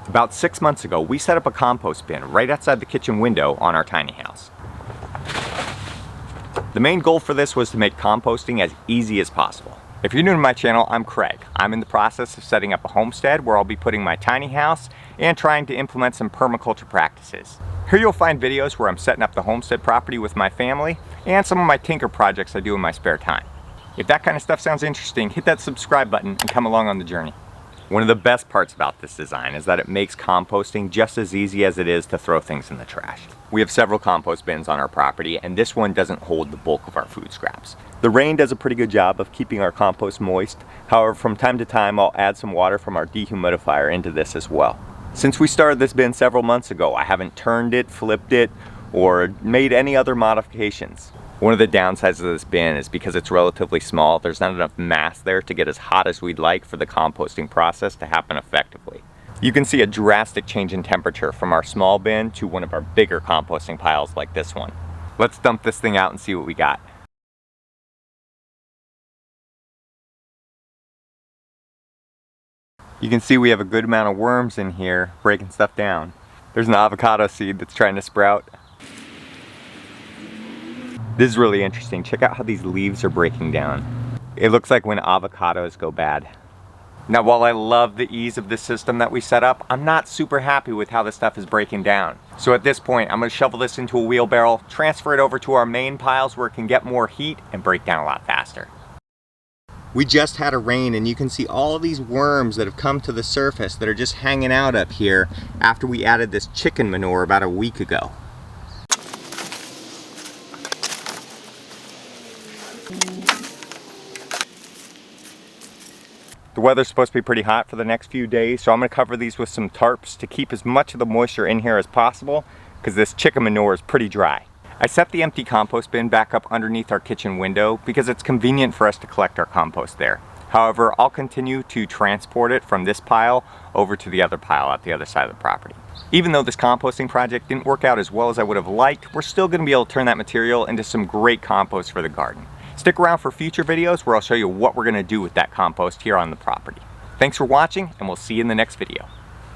About 6 months ago, we set up a compost bin right outside the kitchen window on our tiny house. The main goal for this was to make composting as easy as possible. If you're new to my channel, I'm Craig. I'm in the process of setting up a homestead where I'll be putting my tiny house and trying to implement some permaculture practices. Here you'll find videos where I'm setting up the homestead property with my family and some of my tinker projects I do in my spare time. If that kind of stuff sounds interesting, hit that subscribe button and come along on the journey. One of the best parts about this design is that it makes composting just as easy as it is to throw things in the trash. We have several compost bins on our property, and this one doesn't hold the bulk of our food scraps. The rain does a pretty good job of keeping our compost moist. However, from time to time I'll add some water from our dehumidifier into this as well. Since we started this bin several months ago, I haven't turned it, flipped it, or made any other modifications. One of the downsides of this bin is because it's relatively small, there's not enough mass there to get as hot as we'd like for the composting process to happen effectively. You can see a drastic change in temperature from our small bin to one of our bigger composting piles like this one. Let's dump this thing out and see what we got. You can see we have a good amount of worms in here breaking stuff down. There's an avocado seed that's trying to sprout. This is really interesting. Check out how these leaves are breaking down. It looks like when avocados go bad. Now, while I love the ease of this system that we set up, I'm not super happy with how this stuff is breaking down. So at this point, I'm going to shovel this into a wheelbarrow, transfer it over to our main piles where it can get more heat and break down a lot faster. We just had a rain and you can see all of these worms that have come to the surface that are just hanging out up here after we added this chicken manure about a week ago. The weather's supposed to be pretty hot for the next few days, so I'm going to cover these with some tarps to keep as much of the moisture in here as possible because this chicken manure is pretty dry. I set the empty compost bin back up underneath our kitchen window because it's convenient for us to collect our compost there. However, I'll continue to transport it from this pile over to the other pile at the other side of the property. Even though this composting project didn't work out as well as I would have liked, we're still going to be able to turn that material into some great compost for the garden. Stick around for future videos where I'll show you what we're going to do with that compost here on the property. Thanks for watching, and we'll see you in the next video.